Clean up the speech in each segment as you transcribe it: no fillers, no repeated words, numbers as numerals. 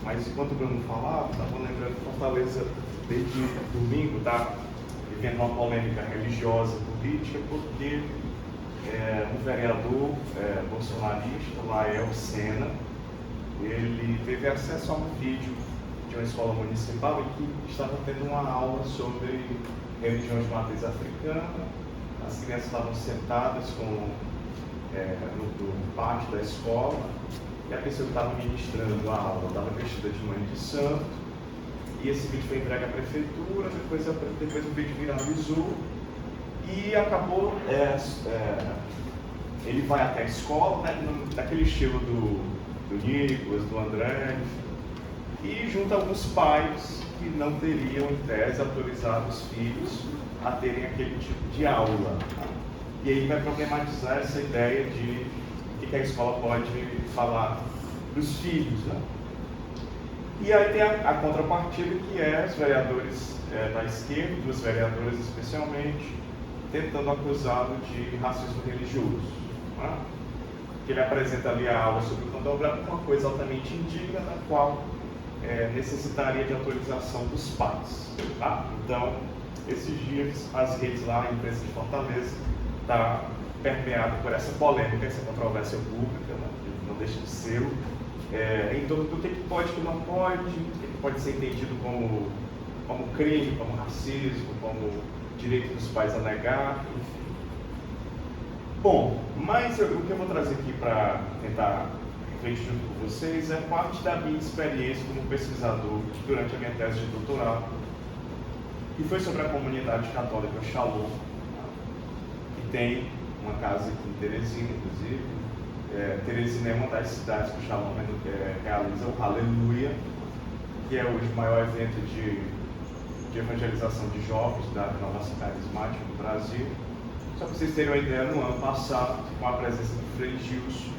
mas enquanto o Bruno falava, estava lembrando que Fortaleza, desde domingo, está vivendo uma polêmica religiosa, política, porque um vereador bolsonarista, Lael Sena, ele teve acesso a um vídeo de uma escola municipal em que estava tendo uma aula sobre religião de matriz africana. As crianças estavam sentadas no pátio da escola e a pessoa que estava ministrando a aula estava vestida de mãe de santo, e esse vídeo foi entregue à prefeitura. Depois o vídeo viralizou e acabou, ele vai até a escola, né, daquele estilo do Nicolas, do André, e junta alguns pais que não teriam, em tese, autorizado os filhos a terem aquele tipo de aula. E aí vai problematizar essa ideia de que a escola pode falar dos filhos, né? E aí tem a contrapartida, que é os vereadores da esquerda, dos vereadores especialmente, tentando acusá-lo de racismo religioso, né? Que ele apresenta ali a aula sobre o candomblé como uma coisa altamente indigna, da qual necessitaria de autorização dos pais, tá? Então, esses dias, as redes lá, a imprensa de Fortaleza, está permeada por essa polêmica, essa controvérsia pública, né? Não deixa de ser, em torno do que pode e que não pode, o que pode ser entendido como crime, como racismo, como direito dos pais a negar, enfim. Bom, mas o que eu vou trazer aqui para tentar refletir junto com vocês é parte da minha experiência como pesquisador durante a minha tese de doutorado, e foi sobre a comunidade católica Shalom, que tem uma casa aqui em Teresina, inclusive. Teresina é uma das cidades que o Shalom realiza o Aleluia, que é hoje o maior evento de evangelização de jovens da renovação carismática no Brasil. Só para vocês terem uma ideia, no ano passado, com a presença do Frei Gilson,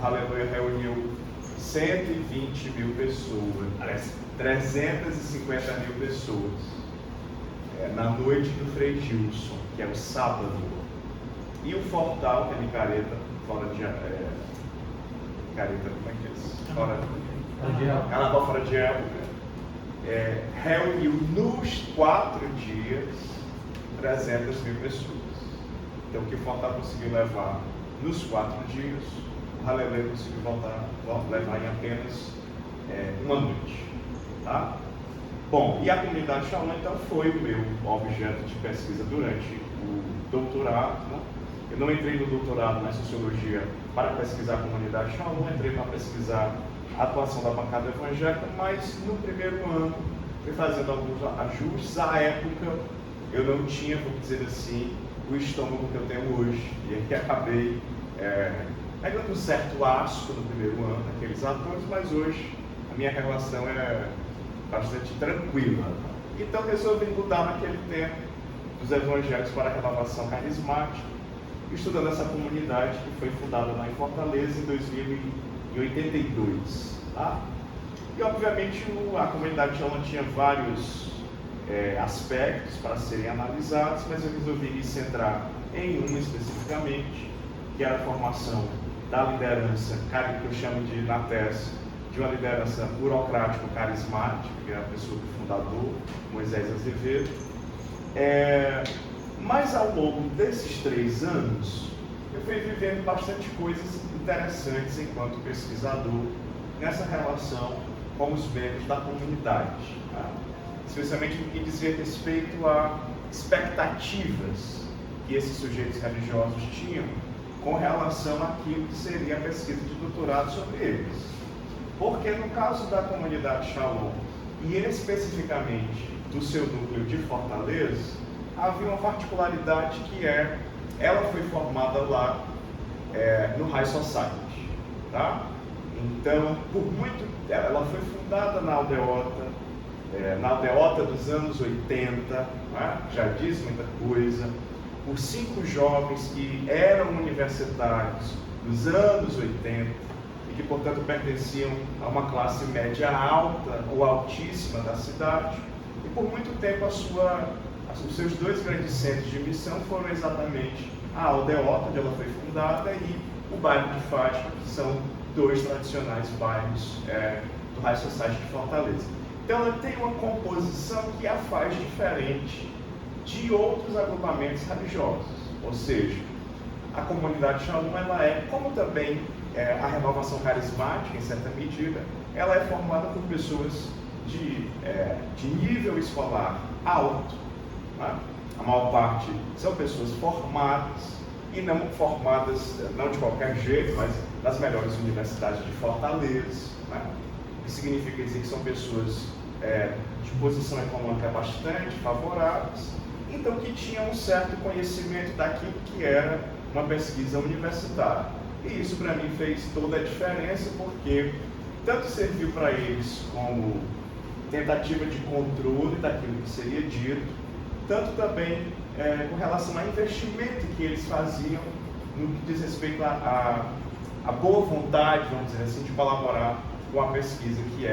o Aleluia reuniu 120 mil pessoas, parece 350 mil pessoas, na noite do Frei Gilson, que é o sábado. E o Fortal, que é Micareta, fora de Micareta, como é que é isso? Carnaval fora de época, reuniu nos 4 dias 300 mil pessoas. Então, o que o Fortal conseguiu levar nos 4 dias, o Aleluia conseguiu levar em apenas uma noite, tá? Bom, e a comunidade Shalom, então, foi o meu objeto de pesquisa durante o doutorado, né? Eu não entrei no doutorado na sociologia para pesquisar a comunidade Shalom, entrei para pesquisar a atuação da bancada evangélica, mas no primeiro ano fui fazendo alguns ajustes. À época, eu não tinha, vou dizer assim, o estômago que eu tenho hoje, e aí acabei pegando um certo asco no primeiro ano daqueles atores, mas hoje a minha relação é bastante tranquila. Então resolvi mudar naquele tempo dos evangélicos para a renovação carismática, estudando essa comunidade que foi fundada lá em Fortaleza em 2082. Tá? E obviamente a comunidade Shalom tinha vários aspectos para serem analisados, mas eu resolvi me centrar em um especificamente, que era a formação da liderança, que eu chamo de, na tese, de uma liderança burocrático-carismática, que é a pessoa do fundador, Moisés Azevedo. Mas ao longo desses 3 anos, eu fui vivendo bastante coisas interessantes enquanto pesquisador nessa relação com os membros da comunidade, tá? Especialmente no que dizia respeito a expectativas que esses sujeitos religiosos tinham com relação àquilo que seria a pesquisa de doutorado sobre eles. Porque no caso da comunidade Shalom, e especificamente do seu núcleo de Fortaleza, havia uma particularidade que ela foi formada lá no High Society, tá? Então, ela foi fundada na aldeota dos anos 80, né? Já diz muita coisa, por 5 jovens que eram universitários nos anos 80 e que, portanto, pertenciam a uma classe média alta ou altíssima da cidade, e por muito tempo os seus 2 grandes centros de missão foram exatamente a aldeota, onde ela foi fundada, e o bairro de Fátima, que são 2 tradicionais bairros do High Society de Fortaleza. Então ela tem uma composição que a faz diferente de outros agrupamentos religiosos, ou seja, a comunidade Shalom, ela é, como também a renovação carismática, em certa medida, ela é formada por pessoas de nível escolar alto, né? A maior parte são pessoas formadas, e não formadas, não de qualquer jeito, mas nas melhores universidades de Fortaleza, né? O que significa dizer que são pessoas de posição econômica bastante favoráveis, então que tinham um certo conhecimento daquilo que era uma pesquisa universitária. E isso para mim fez toda a diferença, porque tanto serviu para eles como tentativa de controle daquilo que seria dito, tanto também com relação ao investimento que eles faziam no que diz respeito à boa vontade, vamos dizer assim, de colaborar com a pesquisa, que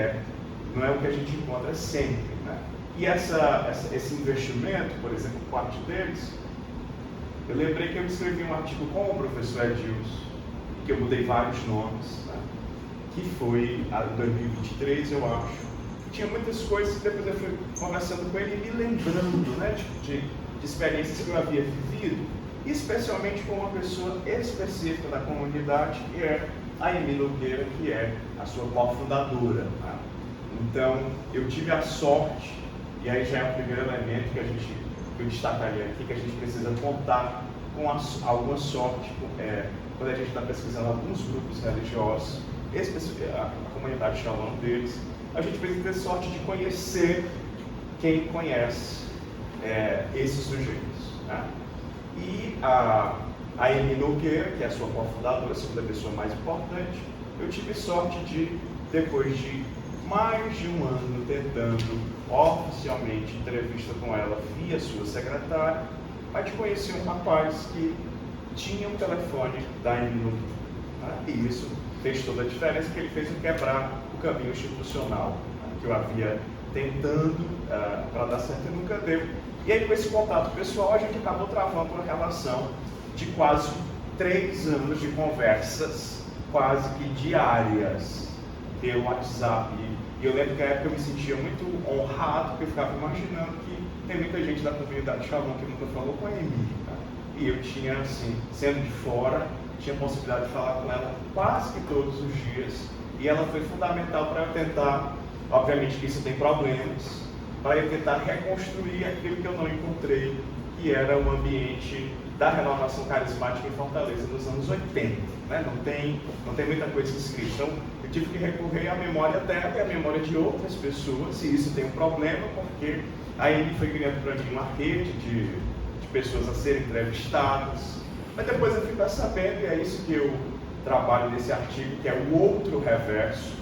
não é o que a gente encontra sempre, né? E esse investimento, por exemplo, por parte deles, eu lembrei que eu escrevi um artigo com o professor Edilson, que eu mudei vários nomes, né? Que foi em 2023, eu acho. Tinha muitas coisas que depois eu fui conversando com ele e me lembrando, né, de experiências que eu havia vivido, especialmente com uma pessoa específica da comunidade, que é a Emi Nogueira, que é a sua cofundadora, né? Então, eu tive a sorte, e aí já é o primeiro elemento que eu destacaria aqui, que a gente precisa contar com alguma sorte quando a gente está pesquisando alguns grupos religiosos, a comunidade Shalom deles, a gente precisa ter sorte de conhecer quem conhece esses sujeitos, né? E a Emi Nogueira, que é a sua cofundadora, a segunda pessoa mais importante, eu tive sorte de, depois de mais de um ano tentando oficialmente entrevista com ela via sua secretária, mas de conhecer um rapaz que tinha um telefone da Emi Nogueira, né? E isso fez toda a diferença, porque ele fez quebrar o caminho institucional, né, que eu havia tentando para dar certo e nunca deu. E aí, com esse contato pessoal, a gente acabou travando uma relação de quase 3 anos de conversas, quase que diárias, pelo WhatsApp. E eu lembro que na época eu me sentia muito honrado, porque eu ficava imaginando que tem muita gente da comunidade Shalom que nunca falou com a Emi, né? E eu tinha, assim, sendo de fora, tinha a possibilidade de falar com ela quase que todos os dias. E ela foi fundamental para eu tentar, obviamente que isso tem problemas, para eu tentar reconstruir aquilo que eu não encontrei, que era o ambiente da renovação carismática em Fortaleza nos anos 80. Né? Não tem muita coisa escrita. Então, eu tive que recorrer à memória dela e à memória de outras pessoas, e isso tem um problema, porque aí ele foi criando para mim uma rede de pessoas a serem entrevistadas. Mas depois eu fico sabendo, e é isso que eu trabalho nesse artigo, que é o outro reverso,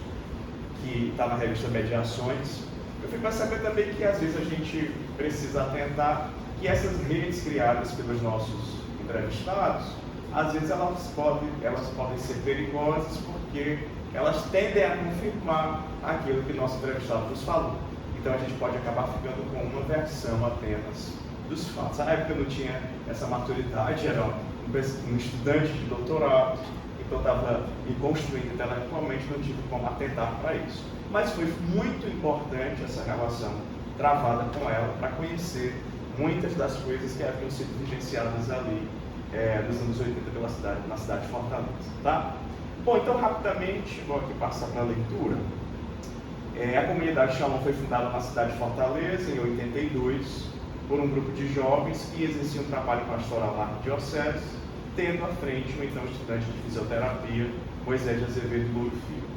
que está na revista Mediações. Eu fico sabendo também que às vezes a gente precisa atentar que essas redes criadas pelos nossos entrevistados, às vezes elas podem ser perigosas, porque elas tendem a confirmar aquilo que nosso entrevistado nos falou. Então a gente pode acabar ficando com uma versão apenas dos fatos. Na época eu não tinha essa maturidade, era um estudante de doutorado, então estava me construindo intelectualmente, não tive como atentar para isso. Mas foi muito importante essa relação travada com ela para conhecer muitas das coisas que haviam sido vivenciadas ali nos anos 80 na cidade de Fortaleza. Tá? Bom, então rapidamente, vou aqui passar para a leitura. A comunidade Shalom foi fundada na cidade de Fortaleza em 82 por um grupo de jovens que exerciam um trabalho pastoral na arquidiocese, tendo à frente um então estudante de fisioterapia, Moisés de Azevedo Louro Filho.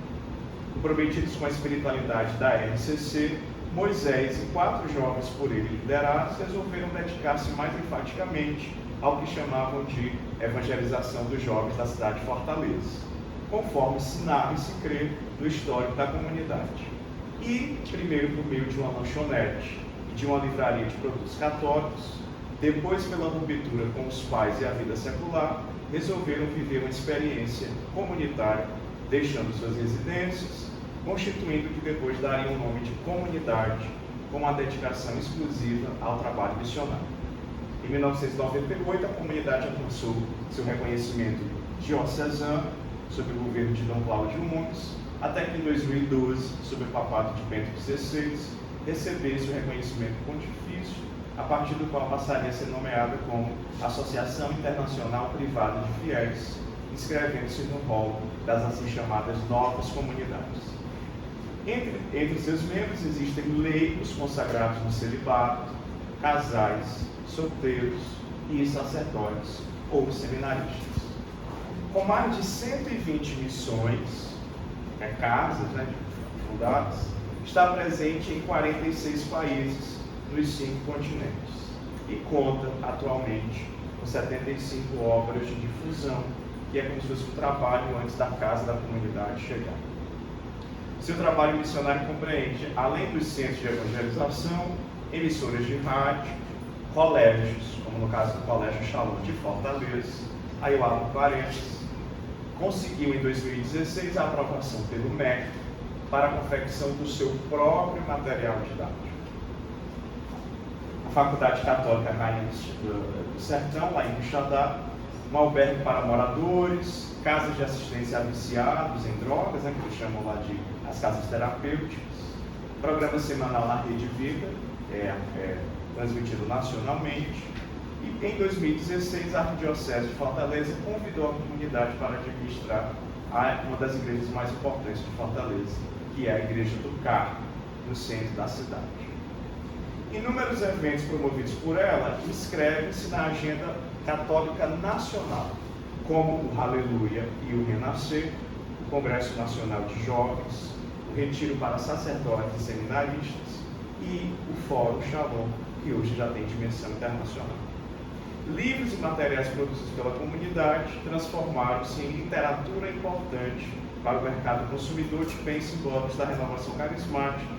Comprometidos com a espiritualidade da RCC, Moisés e 4 jovens por ele liderados resolveram dedicar-se mais enfaticamente ao que chamavam de evangelização dos jovens da cidade de Fortaleza, conforme se narra e se crê no histórico da comunidade. E, primeiro por meio de uma lanchonete e de uma livraria de produtos católicos, depois pela ruptura com os pais e a vida secular, resolveram viver uma experiência comunitária, deixando suas residências, constituindo o que depois daria o nome de comunidade, com uma dedicação exclusiva ao trabalho missionário. Em 1998, a comunidade alcançou seu reconhecimento diocesano, sob o governo de Dom Cláudio Nunes, até que em 2012, sob o papado de Bento XVI, recebesse o reconhecimento pontifício, a partir do qual passaria a ser nomeada como Associação Internacional Privada de Fiéis, inscrevendo-se no rol das assim chamadas novas comunidades. Entre seus membros existem leigos consagrados no celibato, casais, solteiros e sacerdotes ou seminaristas. Com mais de 120 missões, casas fundadas, está presente em 46 países nos 5 continentes e conta atualmente com 75 obras de difusão, que é como se fosse um trabalho antes da casa da comunidade chegar. Seu trabalho missionário compreende, além dos centros de evangelização, emissoras de rádio, colégios, como no caso do Colégio Shalom de Fortaleza. Aí eu abro parênteses. Conseguiu em 2016 a aprovação pelo MEC para a confecção do seu próprio material didático. A Faculdade Católica Rainha do Sertão, lá em Quixadá, um albergue para moradores, casas de assistência a viciados em drogas, que eles chamam lá de as casas terapêuticas, programa semanal na Rede Vida, transmitido nacionalmente, e em 2016 a Arquidiocese de Fortaleza convidou a comunidade para administrar uma das igrejas mais importantes de Fortaleza, que é a Igreja do Carmo, no centro da cidade. Inúmeros eventos promovidos por ela inscrevem-se na agenda católica nacional, como o Aleluia e o Renascer, o Congresso Nacional de Jovens, o Retiro para Sacerdotes e Seminaristas e o Fórum Shalom, que hoje já tem dimensão internacional. Livros e materiais produzidos pela comunidade transformaram-se em literatura importante para o mercado consumidor de bens simbólicos da renovação carismática,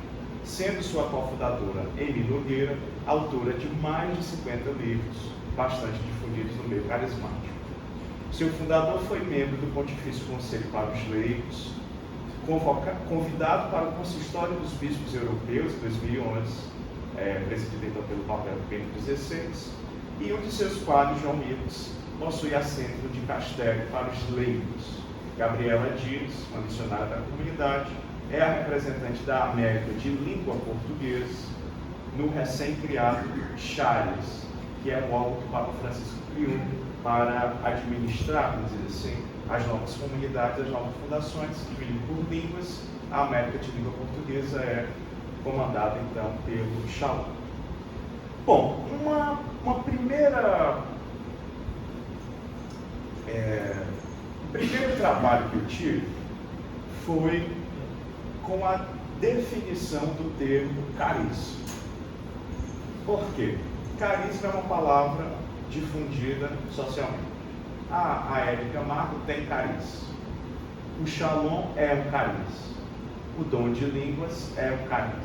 sendo sua cofundadora, Emi Nogueira, autora de mais de 50 livros, bastante difundidos no meio carismático. Seu fundador foi membro do Pontifício Conselho para os Leigos, convidado para o Consistório dos Bispos Europeus em 2011, presidido então pelo Papa Bento XVI, e um de seus padres, João Mirtes, possui assento de Castelo para os Leigos. Gabriela Dias, uma missionária da comunidade, é a representante da América de língua portuguesa no recém-criado Chares, que é um órgão que o Papa Francisco criou para administrar, vamos dizer assim, as novas comunidades, as novas fundações, dividido por línguas. A América de língua portuguesa é comandada então pelo Shalom. Bom, o primeiro trabalho que eu tive foi com a definição do termo carisma. Por quê? Carisma é uma palavra difundida socialmente. A Érica Marco tem carisma. O Shalom é um carisma. O dom de línguas é um carisma.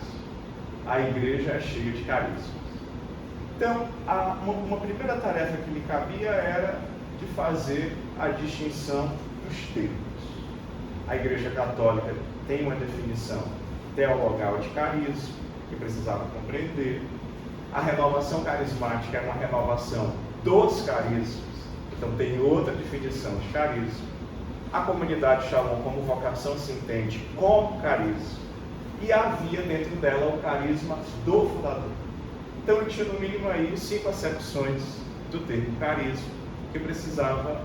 A igreja é cheia de carismas. Então, uma primeira tarefa que me cabia era de fazer a distinção dos termos. A Igreja Católica tem uma definição teologal de carisma, que precisava compreender. A renovação carismática é uma renovação dos carismas, então tem outra definição de carisma. A comunidade Shalom, como vocação, se entende como carisma, e havia dentro dela o carisma do fundador. Então eu tinha no mínimo aí 5 acepções do termo carisma, que precisava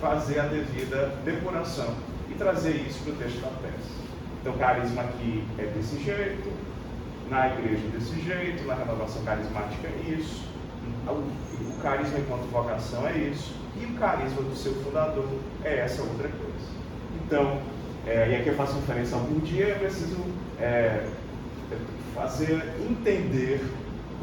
fazer a devida depuração e trazer isso para o texto da peça. Então carisma aqui é desse jeito, na igreja desse jeito, na renovação carismática é isso, o carisma enquanto vocação é isso, e o carisma do seu fundador é essa outra coisa. Então, e aqui eu faço referência ao Bourdieu, eu preciso fazer entender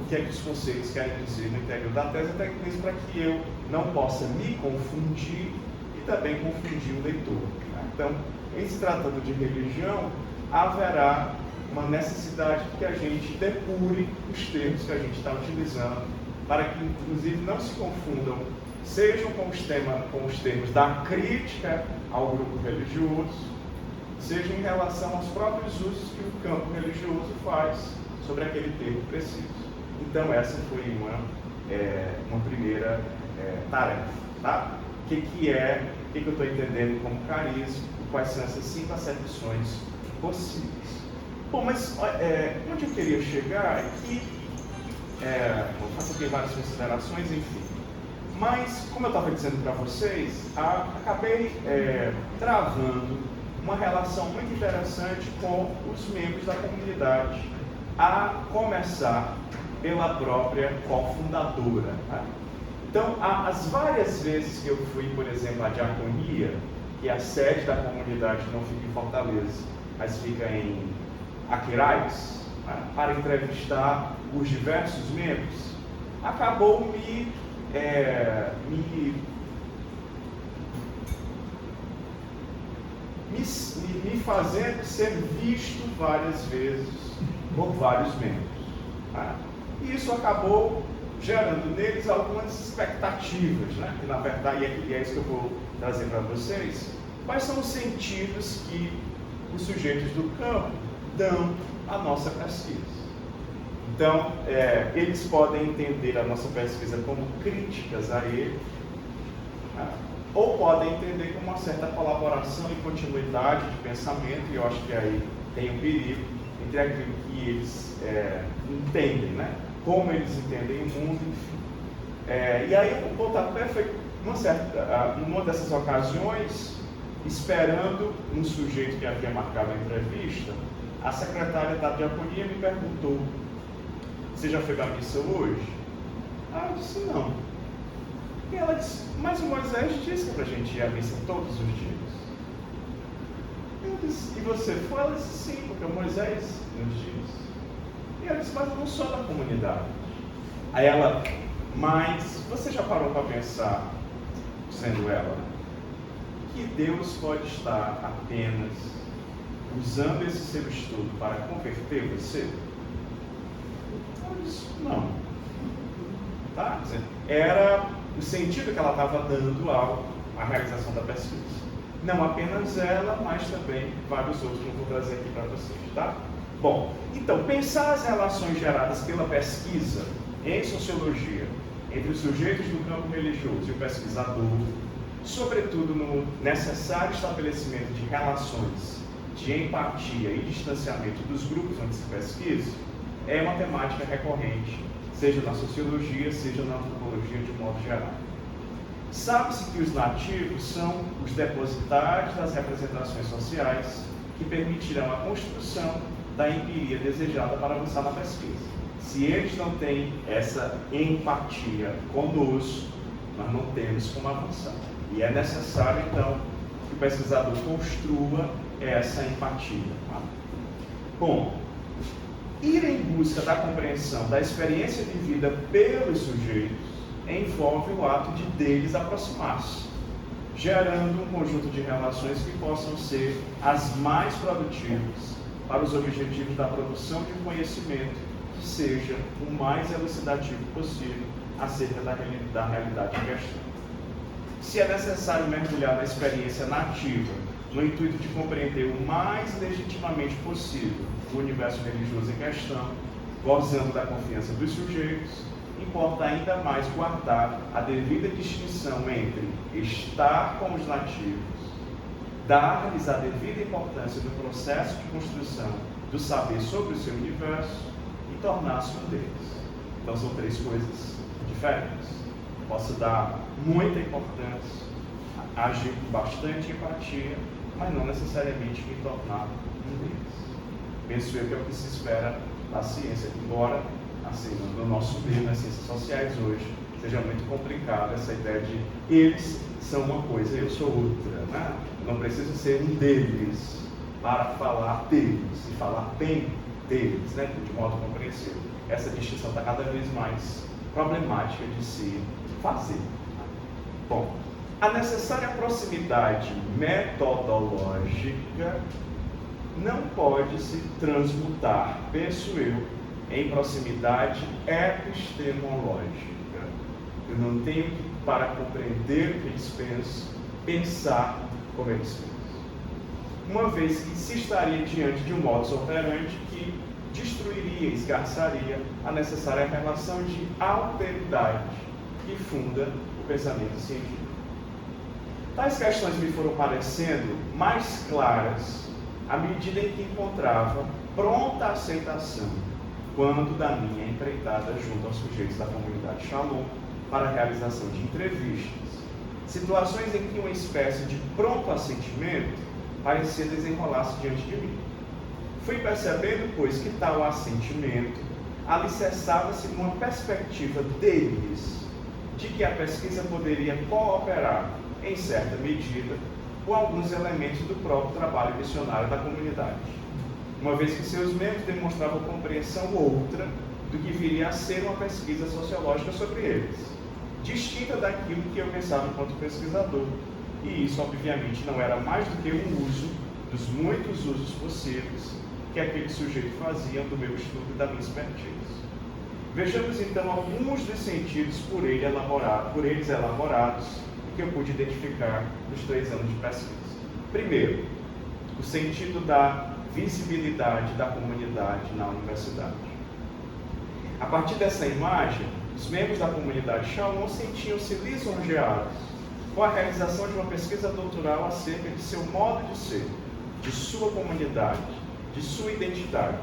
o que é que os conceitos querem dizer no interior da tese, até mesmo para que eu não possa me confundir e também confundir o leitor. Né? Então, em se tratando de religião, haverá uma necessidade de que a gente depure os termos que a gente está utilizando, para que, inclusive, não se confundam, sejam com os termos da crítica ao grupo religioso, seja em relação aos próprios usos que o campo religioso faz sobre aquele termo preciso. Então, essa foi uma primeira tarefa. Tá? O que eu estou entendendo como carisma, o quais são essas 5 acepções possíveis. Bom, mas onde eu queria chegar é que, vou fazer aqui várias considerações, enfim. Mas, como eu estava dizendo para vocês, acabei travando uma relação muito interessante com os membros da comunidade, a começar pela própria cofundadora. Tá? Então, as várias vezes que eu fui, por exemplo, à diaconia, que a sede da comunidade não fica em Fortaleza, mas fica em Aquiraz, tá? Para entrevistar os diversos membros, acabou me fazendo ser visto várias vezes por vários membros. Tá? E isso acabou gerando neles algumas expectativas, né? Que na verdade, e é isso que eu vou trazer para vocês, quais são os sentidos que os sujeitos do campo dão à nossa pesquisa. Então, eles podem entender a nossa pesquisa como críticas a ele, tá? Ou podem entender como uma certa colaboração e continuidade de pensamento, e eu acho que aí tem um perigo entre aquilo que eles entendem, né? Como eles entendem o mundo, enfim. E aí o pontapé foi, numa dessas ocasiões, esperando um sujeito que havia marcado a entrevista, a secretária da diaconia me perguntou: "Você já foi para a missa hoje?" Eu disse: "Não." E ela disse: "Mas o Moisés disse que é para a gente ir à missa todos os dias." Eu disse: "E você foi?" Ela disse: "Sim, porque o Moisés nos disse." E ela disse: "Mas eu não sou da comunidade." Aí ela: "Mas você já parou para pensar, sendo ela, que Deus pode estar apenas usando esse seu estudo para converter você?" Eu disse: "Não." Tá? Era o sentido que ela estava dando à realização da pesquisa. Não apenas ela, mas também vários outros que eu vou trazer aqui para vocês, tá? Bom, então, pensar as relações geradas pela pesquisa em sociologia entre os sujeitos do campo religioso e o pesquisador, sobretudo no necessário estabelecimento de relações de empatia e distanciamento dos grupos onde se pesquisa, é uma temática recorrente, seja na sociologia, seja na antropologia de modo geral. Sabe-se que os nativos são os depositários das representações sociais que permitirão a construção da empiria desejada para avançar na pesquisa. Se eles não têm essa empatia conosco, nós não temos como avançar. E é necessário, então, que o pesquisador construa essa empatia. Tá? Bom, ir em busca da compreensão da experiência vivida pelos sujeitos envolve o ato de deles aproximar-se, gerando um conjunto de relações que possam ser as mais produtivas para os objetivos da produção de um conhecimento que seja o mais elucidativo possível acerca da realidade em questão. Se é necessário mergulhar na experiência nativa, no intuito de compreender o mais legitimamente possível o universo religioso em questão, gozando da confiança dos sujeitos, importa ainda mais guardar a devida distinção entre estar com os nativos, dar-lhes a devida importância no processo de construção do saber sobre o seu universo e tornar-se um deles. Então são 3 coisas diferentes. Posso dar muita importância, agir com bastante empatia, mas não necessariamente me tornar um deles. Penso eu que é o que se espera da ciência, embora, assim, no nosso meio, nas ciências sociais hoje, seja muito complicado essa ideia de eles são uma coisa e eu sou outra, né? Eu não preciso ser um deles para falar deles e falar bem deles, né? De modo compreensível. Essa distinção está cada vez mais problemática de se fazer. Bom, a necessária proximidade metodológica não pode se transmutar, penso eu, em proximidade epistemológica. Eu não tenho que, para compreender o que eles pensam, pensar como eles pensam. Uma vez que se estaria diante de um modus operandi que destruiria, esgarçaria a necessária relação de alteridade que funda o pensamento científico. Tais questões me foram parecendo mais claras à medida em que encontrava pronta aceitação quando da minha empreitada junto aos sujeitos da comunidade Shalom para a realização de entrevistas, situações em que uma espécie de pronto assentimento parecia desenrolar-se diante de mim. Fui percebendo, pois, que tal assentimento alicerçava-se numa perspectiva deles de que a pesquisa poderia cooperar, em certa medida, com alguns elementos do próprio trabalho missionário da comunidade, uma vez que seus membros demonstravam compreensão outra do que viria a ser uma pesquisa sociológica sobre eles, distinta daquilo que eu pensava enquanto pesquisador, e isso obviamente não era mais do que um uso dos muitos usos possíveis que aquele sujeito fazia do meu estudo e da minha expertise. Vejamos então alguns dos sentidos por eles elaborados que eu pude identificar nos 3 anos de pesquisa. Primeiro, o sentido da visibilidade da comunidade na universidade. A partir dessa imagem, os membros da comunidade Shalom sentiam-se lisonjeados com a realização de uma pesquisa doutoral acerca de seu modo de ser, de sua comunidade, de sua identidade,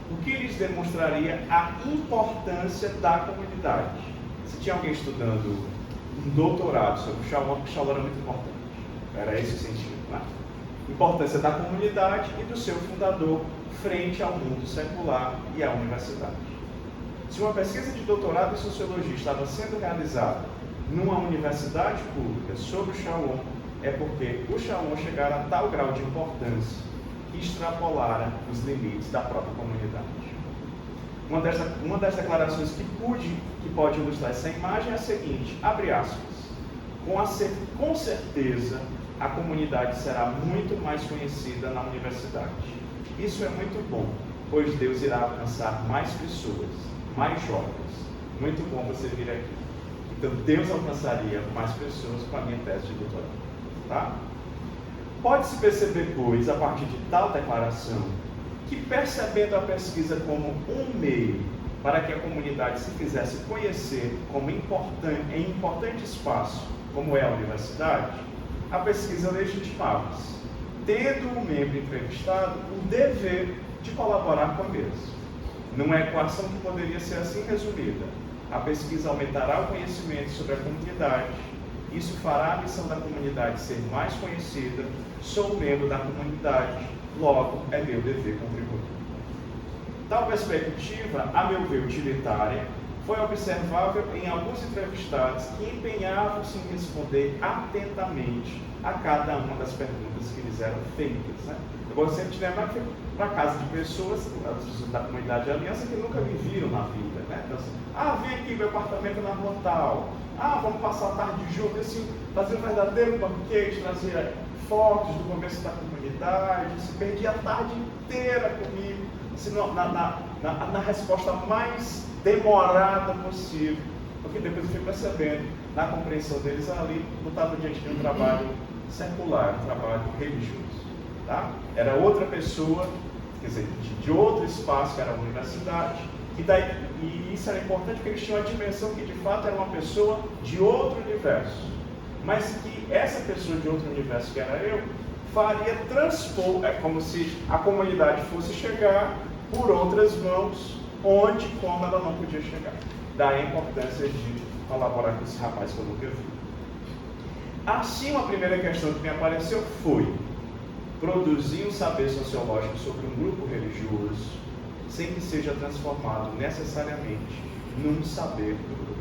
o que lhes demonstraria a importância da comunidade. Se tinha alguém estudando um doutorado sobre o Shalom era muito importante. Era esse o sentido, né? Importância da comunidade e do seu fundador frente ao mundo secular e à universidade. Se uma pesquisa de doutorado em sociologia estava sendo realizada numa universidade pública sobre o Shalom, é porque o Shalom chegara a tal grau de importância que extrapolara os limites da própria comunidade. Uma das declarações que pode ilustrar essa imagem é a seguinte, abre aspas, com certeza a comunidade será muito mais conhecida na universidade. Isso é muito bom, pois Deus irá alcançar mais pessoas, mais jovens. Muito bom você vir aqui. Então Deus alcançaria mais pessoas com a minha tese de doutorado. Tá? Pode-se perceber, pois, a partir de tal declaração, que percebendo a pesquisa como um meio para que a comunidade se fizesse conhecer em importante espaço, como é a universidade, a pesquisa legitimava-se, tendo o membro entrevistado o dever de colaborar com a mesma. Numa equação que poderia ser assim resumida, a pesquisa aumentará o conhecimento sobre a comunidade, isso fará a missão da comunidade ser mais conhecida, sou membro da comunidade, logo é meu dever contribuir. Tal perspectiva, a meu ver utilitária, foi observável em alguns entrevistados que empenhavam-se em responder atentamente a cada uma das perguntas que lhes eram feitas. Né? Eu gosto sempre de lembrar que para casa de pessoas da comunidade de aliança que nunca me viram na vida. Né? Então, assim, vem aqui meu apartamento na rua tal. Vamos passar a tarde juntos, assim, fazer um verdadeiro banquete, trazer fotos do começo da comunidade, se perdia a tarde inteira comigo, assim, na resposta mais demorada possível, porque depois eu fui percebendo, na compreensão deles ali, não estava diante de um trabalho secular, um trabalho religioso. Tá? Era outra pessoa, quer dizer, de outro espaço, que era a universidade, e isso era importante porque eles tinham a dimensão que de fato era uma pessoa de outro universo, mas que essa pessoa de outro universo, que era eu, faria transpor, é como se a comunidade fosse chegar por outras mãos, onde e como ela não podia chegar. Daí a importância de colaborar com esse rapaz que eu nunca vi. Assim, uma primeira questão que me apareceu foi produzir um saber sociológico sobre um grupo religioso, sem que seja transformado necessariamente num saber do grupo.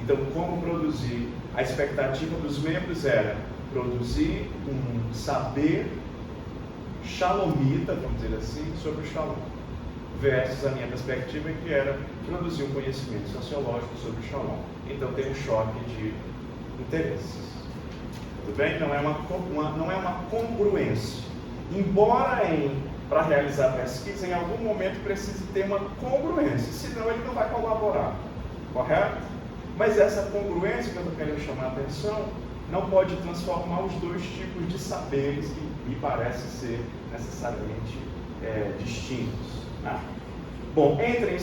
Então, como produzir? A expectativa dos membros era produzir um saber shalomita, vamos dizer assim, sobre o shalom, versus a minha perspectiva que era produzir um conhecimento sociológico sobre o shalom. Então tem um choque de interesses. Tudo bem? Não é uma congruência. Embora para realizar a pesquisa, em algum momento precise ter uma congruência, senão ele não vai colaborar. Correto? Mas essa congruência que eu estou querendo chamar a atenção não pode transformar os dois tipos de saberes que me parece ser necessariamente distintos. Né? Bom, entram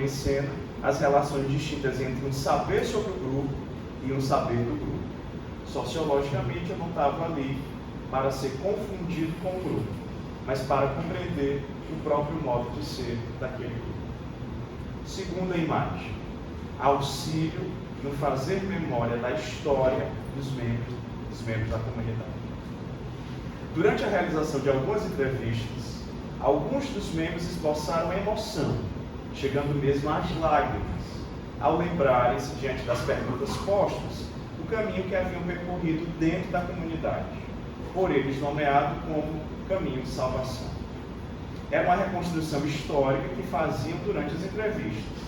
em cena as relações distintas entre um saber sobre o grupo e um saber do grupo. Sociologicamente, eu não estava ali para ser confundido com o grupo, mas para compreender o próprio modo de ser daquele grupo. Segunda imagem, auxílio no fazer memória da história dos membros da comunidade. Durante a realização de algumas entrevistas, alguns dos membros esboçaram emoção, chegando mesmo às lágrimas, ao lembrarem-se, diante das perguntas postas, o caminho que haviam percorrido dentro da comunidade, por eles nomeado como caminho de salvação. Era uma reconstrução histórica que faziam durante as entrevistas.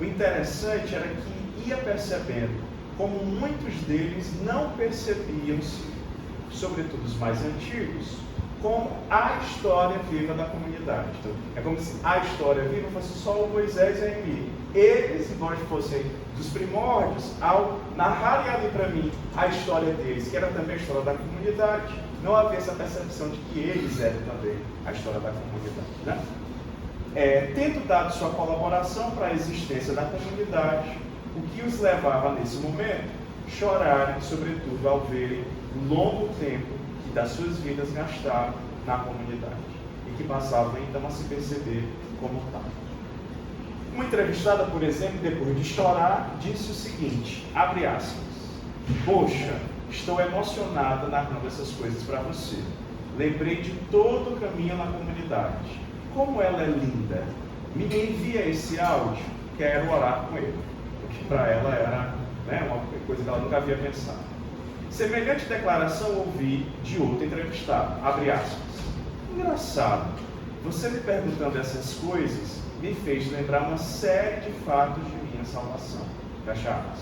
O interessante era que ia percebendo como muitos deles não percebiam-se, sobretudo os mais antigos, como a história viva da comunidade. Então, é como se a história viva fosse só o Moisés e a Emília. Eles, embora fossem dos primórdios, ao narrarem ali para mim a história deles, que era também a história da comunidade, não havia essa percepção de que eles eram também a história da comunidade, né? Tendo dado sua colaboração para a existência da comunidade, o que os levava nesse momento chorarem, sobretudo ao verem o longo tempo que das suas vidas gastaram na comunidade e que passavam então a se perceber como tal. Uma entrevistada, por exemplo, depois de chorar, disse o seguinte, abre aspas, poxa, estou emocionada narrando essas coisas para você. Lembrei de todo o caminho na comunidade. Como ela é linda. Me envia esse áudio, quero orar com ele. O que para ela era, né, uma coisa que ela nunca havia pensado. Semelhante declaração ouvi de outro entrevistado, abre aspas. Engraçado, você me perguntando essas coisas me fez lembrar uma série de fatos de minha salvação. Fecha aspas.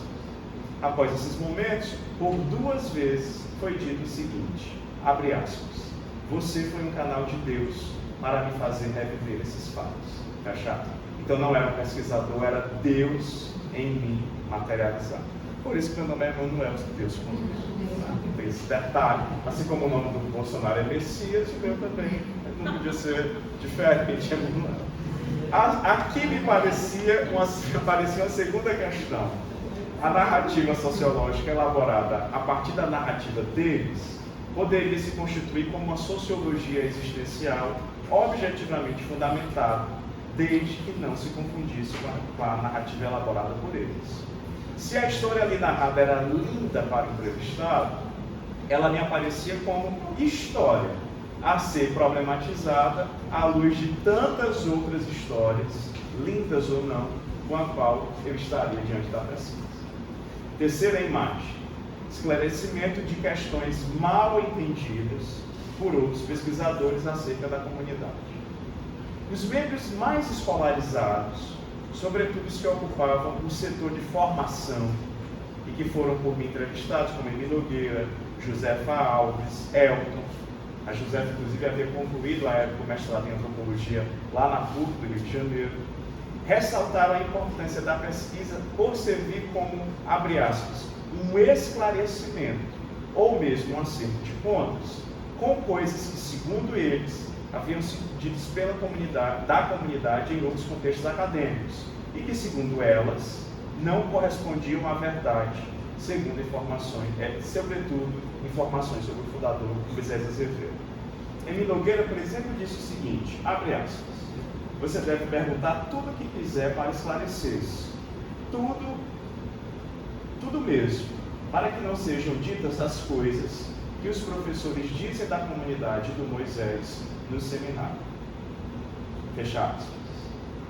Após esses momentos, por 2 vezes foi dito o seguinte, abre aspas, você foi um canal de Deus para me fazer reviver esses fatos. Fecha aspas. Então não era um pesquisador, era Deus em mim materializado. Por isso que meu nome é Emanuel, Deus conosco. Tem esse detalhe, assim como o nome do Bolsonaro é Messias, o meu também não podia ser diferente, Emanuel. Aqui me parecia uma segunda questão. A narrativa sociológica elaborada a partir da narrativa deles poderia se constituir como uma sociologia existencial objetivamente fundamentada, desde que não se confundisse com a narrativa elaborada por eles. Se a história ali narrada era linda para o entrevistado, ela me aparecia como história, a ser problematizada à luz de tantas outras histórias, lindas ou não, com a qual eu estaria diante da pesquisa. Terceira imagem, esclarecimento de questões mal entendidas por outros pesquisadores acerca da comunidade. Os membros mais escolarizados, sobretudo os que ocupavam o setor de formação e que foram por mim entrevistados, como Emi Nogueira, Josefa Alves, Elton. A Josefa, inclusive, havia concluído a época o mestrado em antropologia lá na PUC do Rio de Janeiro. Ressaltaram a importância da pesquisa por servir como, abre aspas, um esclarecimento, ou mesmo um acerto de contas, com coisas que, segundo eles, haviam sido ditas pela comunidade em outros contextos acadêmicos, e que, segundo elas, não correspondiam à verdade, segundo informações, sobretudo informações sobre o fundador Moisés Azevedo. Emi Nogueira, por exemplo, disse o seguinte, abre aspas, você deve perguntar tudo o que quiser para esclarecer-se. Tudo mesmo, para que não sejam ditas as coisas que os professores dizem da comunidade do Moisés no seminário. Fecha aspas.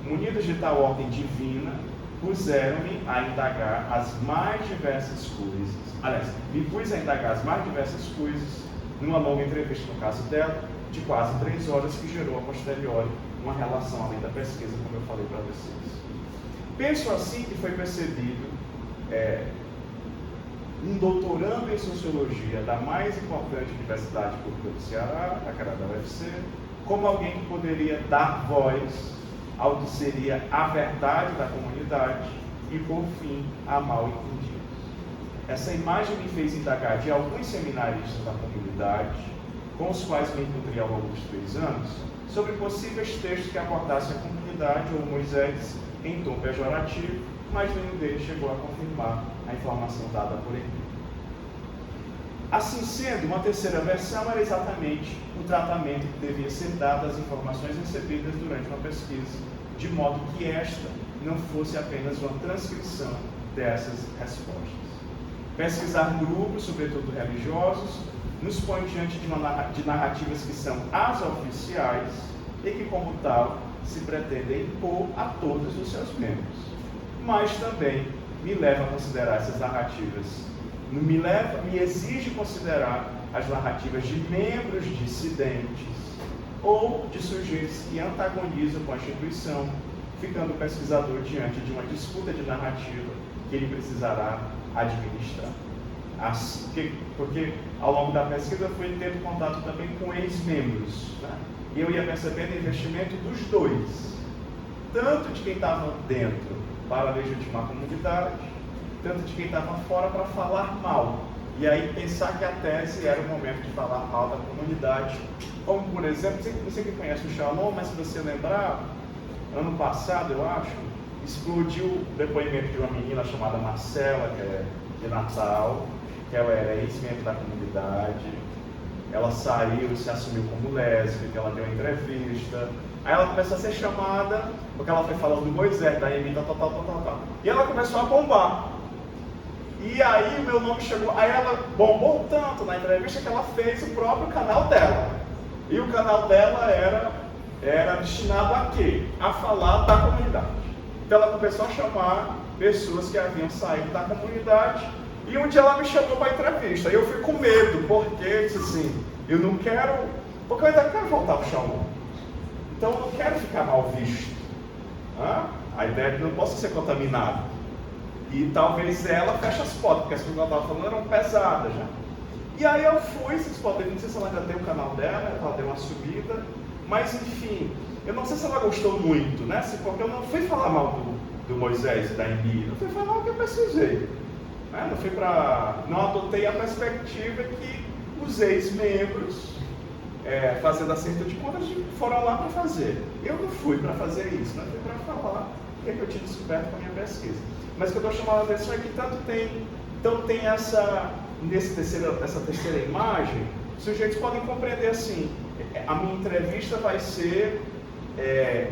Munidos de tal ordem divina, puseram-me a indagar as mais diversas coisas. Aliás, me pus a indagar as mais diversas coisas numa longa entrevista, no caso dela, de quase 3 horas, que gerou a posteriori uma relação além da pesquisa, como eu falei para vocês. Penso assim que foi percebido um doutorando em sociologia da mais importante universidade pública do Ceará, a cara da UFC, como alguém que poderia dar voz ao que seria a verdade da comunidade e, por fim, a mal entendidos. Essa imagem me fez indagar de alguns seminaristas da comunidade, com os quais me encontrei ao longo dos 3 anos, sobre possíveis textos que abordassem a comunidade ou Moisés em tom pejorativo, mas nenhum deles chegou a confirmar a informação dada por ele. Assim sendo, uma terceira versão era exatamente o tratamento que devia ser dado às informações recebidas durante uma pesquisa, de modo que esta não fosse apenas uma transcrição dessas respostas. Pesquisar grupos, sobretudo religiosos, nos põe diante de narrativas que são as oficiais e que, como tal, se pretendem impor a todos os seus membros. Mas também me leva a considerar essas narrativas, me exige considerar as narrativas de membros dissidentes ou de sujeitos que antagonizam com a instituição, ficando o pesquisador diante de uma disputa de narrativa que ele precisará administrar. Porque ao longo da pesquisa eu fui tendo contato também com ex-membros, né? E eu ia percebendo o investimento dos dois, tanto de quem estava dentro para legitimar a comunidade, tanto de quem estava fora para falar mal. E aí pensar que a tese era o momento de falar mal da comunidade, como por exemplo, você que conhece o Shalom, mas se você lembrar, ano passado eu acho, explodiu o depoimento de uma menina chamada Marcela, que é de Natal, que ela era ex-membro da comunidade. Ela saiu e se assumiu como lésbica, ela deu uma entrevista. Aí ela começou a ser chamada, porque ela foi falando do Moisés, da Emita, tal. E ela começou a bombar. E aí o meu nome chegou, aí ela bombou tanto na entrevista que ela fez o próprio canal dela. E o canal dela era destinado a quê? A falar da comunidade. Então ela começou a chamar pessoas que haviam saído da comunidade. E um dia ela me chamou para entrevista. E eu fui com medo, porque eu disse assim, eu não quero, porque eu ainda quero voltar para o Shalom. Então eu não quero ficar mal visto. A ideia é que eu não posso ser contaminado. E talvez ela feche as portas, porque as coisas que ela estava falando eram pesadas já. E aí eu fui, vocês podem, não sei se ela ainda tem o canal dela, ela deu uma subida, mas enfim, eu não sei se ela gostou muito, né? Porque eu não fui falar mal do Moisés e da Emília, eu fui falar o que eu precisei. Não adotei a perspectiva que os ex-membros, fazendo acerto de contas, foram lá para fazer. Eu não fui para fazer isso, fui para falar o que eu tinha descoberto com a minha pesquisa. Mas o que eu estou chamando a atenção é que tem essa terceira imagem, os sujeitos podem compreender assim, a minha entrevista vai ser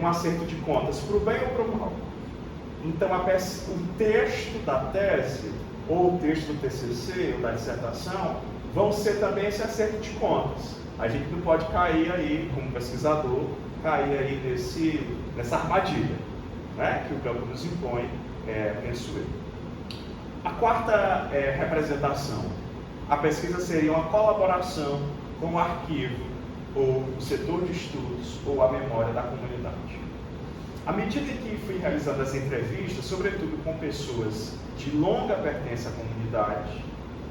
um acerto de contas, para o bem ou para o mal. Então o texto da tese, ou o texto do TCC, ou da dissertação, vão ser também esse acerto de contas. A gente não pode cair aí, como pesquisador, nessa armadilha, né, que o campo nos impõe, penso eu. A quarta representação, a pesquisa seria uma colaboração com o arquivo, ou o setor de estudos, ou a memória da comunidade. À medida que fui realizando as entrevistas, sobretudo com pessoas de longa pertença à comunidade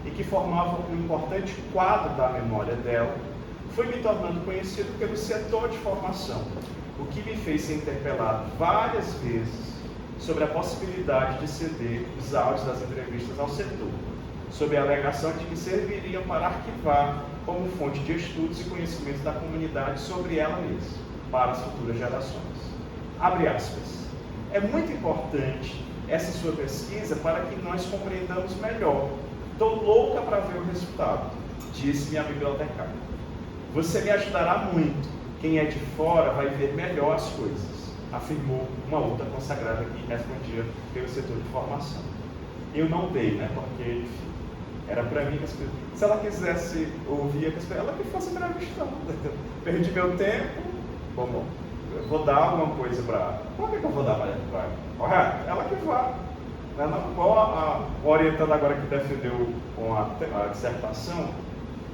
e que formavam um importante quadro da memória dela, fui me tornando conhecido pelo setor de formação, o que me fez ser interpelado várias vezes sobre a possibilidade de ceder os áudios das entrevistas ao setor, sob a alegação de que serviriam para arquivar como fonte de estudos e conhecimentos da comunidade sobre ela mesma, para as futuras gerações. Abre aspas. É muito importante essa sua pesquisa para que nós compreendamos melhor. Estou louca para ver o resultado, disse minha bibliotecária. Você me ajudará muito. Quem é de fora vai ver melhor as coisas, afirmou uma outra consagrada que respondia pelo setor de formação. Eu não dei, porque, enfim, era para mim que as pessoas... Se ela quisesse ouvir, ela que fosse entrevistando. Perdi meu tempo, bom, eu vou dar alguma coisa para... Por que eu vou dar para ela? Ela que vá. A orientanda agora que defendeu a dissertação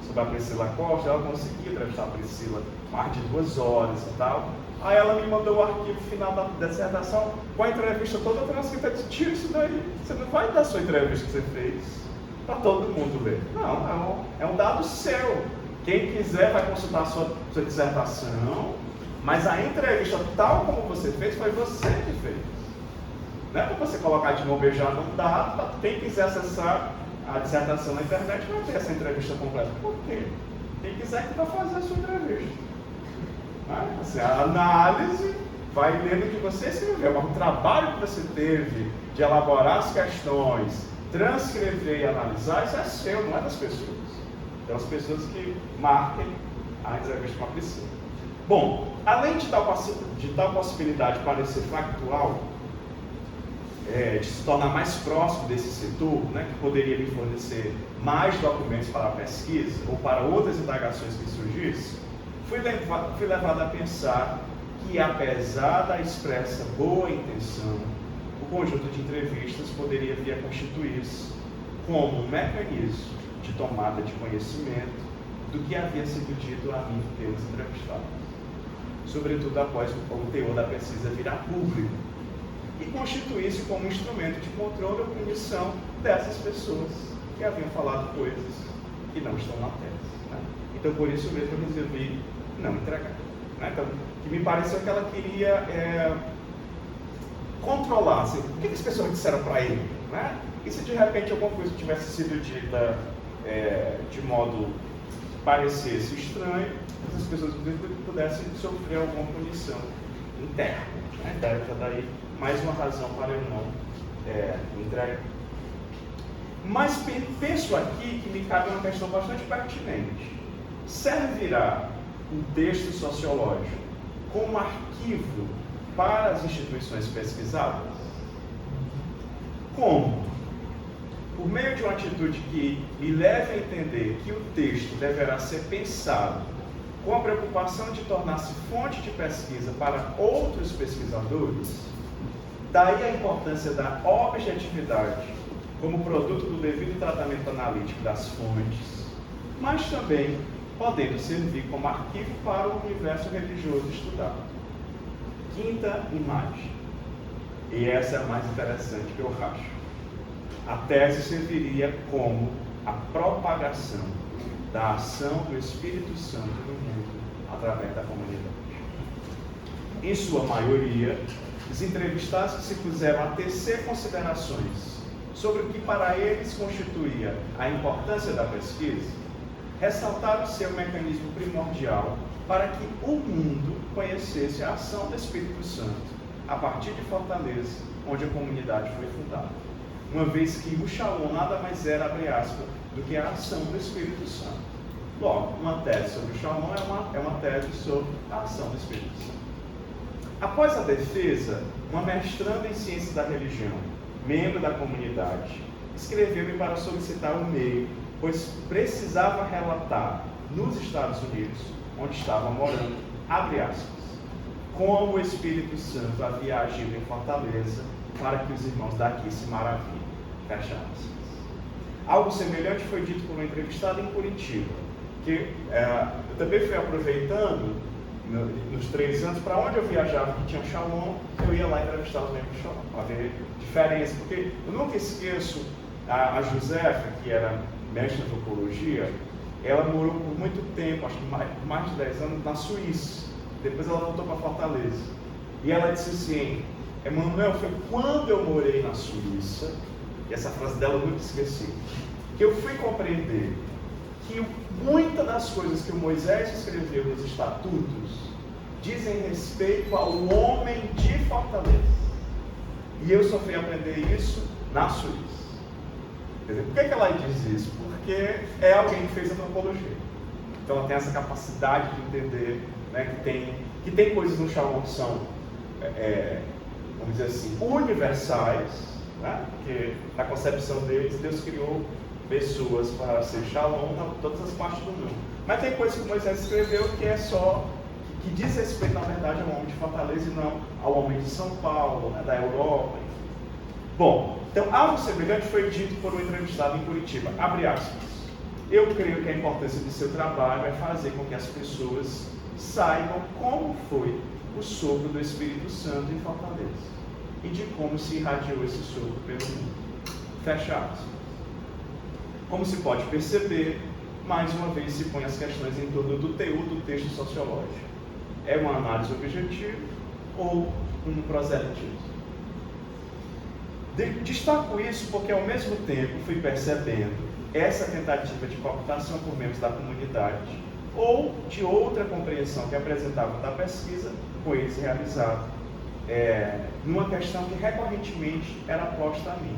sobre a Priscila Costa, ela conseguiu entrevistar a Priscila mais de 2 horas e tal. Aí ela me mandou o arquivo final da dissertação com a entrevista toda transcrita. Eu disse, tira isso daí, você não vai dar a sua entrevista que você fez para todo mundo ver. Não, é um dado seu. Quem quiser vai consultar a sua dissertação, mas a entrevista tal como você fez, foi você que fez. Não é para você colocar de mão beijada um dado, quem quiser acessar a dissertação na internet vai ter essa entrevista completa. Por quê? Quem quiser que vai fazer a sua entrevista. Assim, a análise vai lendo o que você escreveu, mas o trabalho que você teve de elaborar as questões, transcrever e analisar, isso é seu, não é das pessoas. Aquelas pessoas que marquem a entrevista com a Priscila. Bom, além de tal possibilidade de parecer factual, de se tornar mais próximo desse setor, né, que poderia me fornecer mais documentos para a pesquisa ou para outras indagações que surgissem, fui levado a pensar que, apesar da expressa boa intenção, o conjunto de entrevistas poderia vir a constituir-se como um mecanismo de tomada de conhecimento do que havia sido dito a mim pelos entrevistados, sobretudo após o teor da pesquisa virar público, e constituir-se como um instrumento de controle ou punição dessas pessoas que haviam falado coisas que não estão na tese. Né? Então, por isso mesmo, eu resolvi não entregar. Né? Então, que me pareceu que ela queria controlar, assim, o que as pessoas disseram para ele. Né? E se de repente alguma coisa tivesse sido dita de modo que parecesse estranho, essas pessoas pudessem sofrer alguma punição interna. Né? Daí mais uma razão para eu não entregar. Mas penso aqui que me cabe uma questão bastante pertinente. Servirá um texto sociológico como arquivo para as instituições pesquisadas? Como? Por meio de uma atitude que me leve a entender que o texto deverá ser pensado com a preocupação de tornar-se fonte de pesquisa para outros pesquisadores, daí a importância da objetividade como produto do devido tratamento analítico das fontes, mas também podendo servir como arquivo para o universo religioso estudado. Quinta imagem, e essa é a mais interessante que eu acho. A tese serviria como a propagação da ação do Espírito Santo no mundo através da comunidade. Em sua maioria, os entrevistados que se puseram a tecer considerações sobre o que para eles constituía a importância da pesquisa, ressaltaram ser o mecanismo primordial para que o mundo conhecesse a ação do Espírito Santo a partir de Fortaleza, onde a comunidade foi fundada. Uma vez que o Shalom nada mais era, abre aspas, do que a ação do Espírito Santo. Logo, uma tese sobre o Shalom é uma tese sobre a ação do Espírito Santo. Após a defesa, uma mestranda em ciências da religião, membro da comunidade, escreveu-me para solicitar um meio, pois precisava relatar nos Estados Unidos, onde estava morando, abre aspas, como o Espírito Santo havia agido em Fortaleza para que os irmãos daqui se maravilhem, fecha aspas. Algo semelhante foi dito por um entrevistado em Curitiba, que eu também fui aproveitando nos 3 anos, para onde eu viajava que tinha Shalom, eu ia lá entrevistar os membros do Shalom, para ver diferença, porque eu nunca esqueço a Josefa, que era mestre de antropologia, ela morou por muito tempo, acho que mais de 10 anos, na Suíça. Depois ela voltou para Fortaleza. E ela disse assim, Emanuel, foi quando eu morei na Suíça, e essa frase dela eu nunca esqueci, que eu fui compreender que muitas das coisas que o Moisés escreveu nos estatutos dizem respeito ao homem de Fortaleza. E eu só fui aprender isso na Suíça. Quer dizer, por que ela diz isso? Porque é alguém que fez antropologia. Então ela tem essa capacidade de entender, né, que tem coisas no Shalom que são, vamos dizer assim, universais, né, porque na concepção deles, Deus criou pessoas para ser Shalom em todas as partes do mundo. Mas tem coisas que Moisés escreveu que é só, que diz respeito, na verdade, ao homem de Fortaleza e não ao homem de São Paulo, né, da Europa. Bom, então algo semelhante foi dito por um entrevistado em Curitiba, abre aspas. Eu creio que a importância de seu trabalho é fazer com que as pessoas saibam como foi o sopro do Espírito Santo em Fortaleza e de como se irradiou esse sopro pelo mundo. Fecha aspas. Como se pode perceber, mais uma vez se põe as questões em torno do teor do texto sociológico. É uma análise objetiva ou um proselitismo? Destaco isso porque, ao mesmo tempo, fui percebendo essa tentativa de cooptação por membros da comunidade ou de outra compreensão que apresentavam da pesquisa com eles realizada, numa questão que recorrentemente era posta a mim.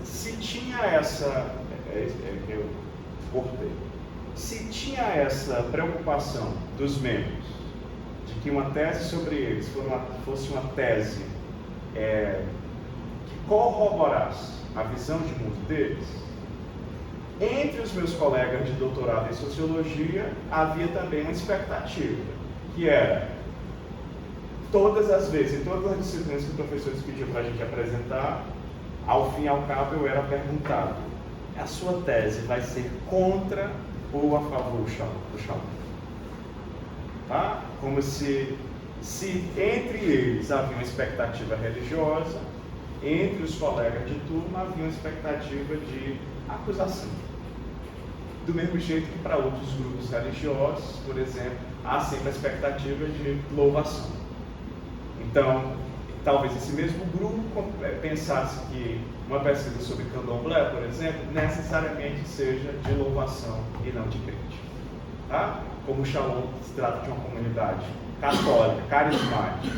Se tinha que eu cortei. Se tinha essa preocupação dos membros de que uma tese sobre eles fosse uma tese que corroborasse a visão de mundo deles, entre os meus colegas de doutorado em sociologia havia também uma expectativa, que era, todas as vezes, em todas as disciplinas que os professores pediam para a gente apresentar, ao fim e ao cabo eu era perguntado: a sua tese vai ser contra ou a favor do Shalom? Tá? Como se entre eles havia uma expectativa religiosa, entre os colegas de turma havia uma expectativa de acusação. Do mesmo jeito que para outros grupos religiosos, por exemplo, há sempre a expectativa de louvação. Então, talvez esse mesmo grupo pensasse que uma pesquisa sobre candomblé, por exemplo, necessariamente seja de louvação e não de crítica. Tá? Como o Shalom se trata de uma comunidade católica, carismática,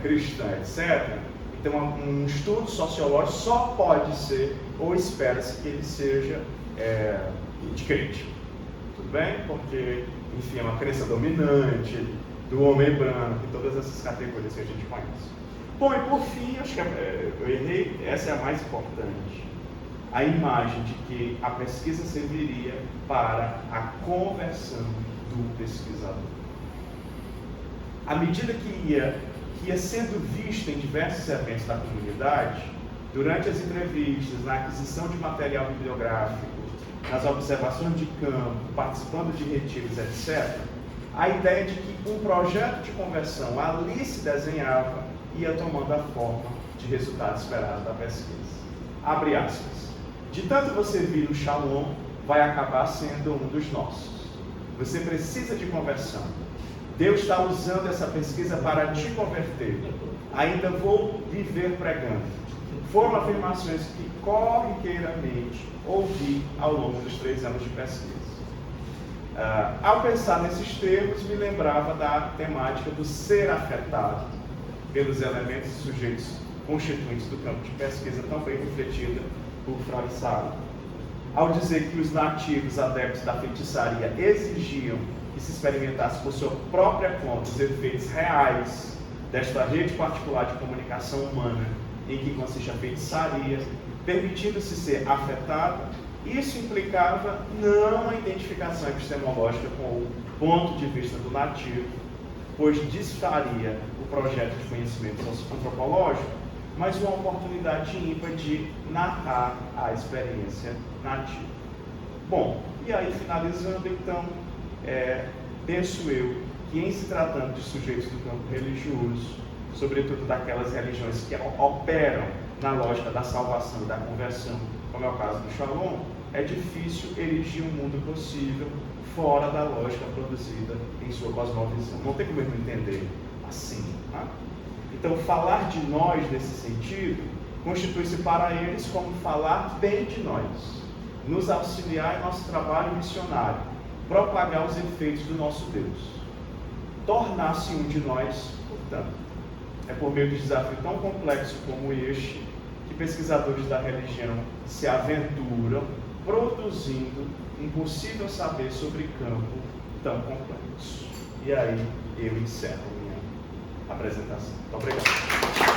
cristã, etc., então um estudo sociológico só pode ser, ou espera-se que ele seja de crítica. Tudo bem? Porque, enfim, é uma crença dominante do homem branco e todas essas categorias que a gente conhece. Bom, e por fim, acho que eu errei, essa é a mais importante. A imagem de que a pesquisa serviria para a conversão do pesquisador. À medida que ia sendo vista em diversos eventos da comunidade, durante as entrevistas, na aquisição de material bibliográfico, nas observações de campo, participando de retiros, etc., a ideia de que um projeto de conversão ali se desenhava ia tomando a forma de resultado esperado da pesquisa. Abre aspas. De tanto você vir no Shalom, vai acabar sendo um dos nossos. Você precisa de conversão. Deus está usando essa pesquisa para te converter. Ainda vou viver pregando. Foram afirmações que corriqueiramente ouvi ao longo dos 3 anos de pesquisa. Ao pensar nesses termos, me lembrava da temática do ser afetado pelos elementos e sujeitos constituintes do campo de pesquisa, tão bem refletida por Freud. Ao dizer que os nativos adeptos da feitiçaria exigiam que se experimentasse por sua própria conta os efeitos reais desta rede particular de comunicação humana em que consiste a feitiçaria, permitindo-se ser afetado, isso implicava não a identificação epistemológica com o ponto de vista do nativo, pois desfaria o projeto de conhecimento antropológico, mas uma oportunidade ímpar de narrar a experiência nativa. Bom, e aí finalizando então, penso eu que em se tratando de sujeitos do campo religioso, sobretudo daquelas religiões que operam na lógica da salvação e da conversão, como é o caso do Shalom, é difícil erigir um mundo possível fora da lógica produzida em sua cosmovisão. Não tem como eu entender assim. Tá? Então, falar de nós nesse sentido constitui-se para eles como falar bem de nós, nos auxiliar em nosso trabalho missionário, propagar os efeitos do nosso Deus, tornar-se um de nós, portanto. É por meio de desafio tão complexo como este que pesquisadores da religião se aventuram produzindo um possível saber sobre campo tão complexo. E aí eu encerro minha apresentação. Muito obrigado.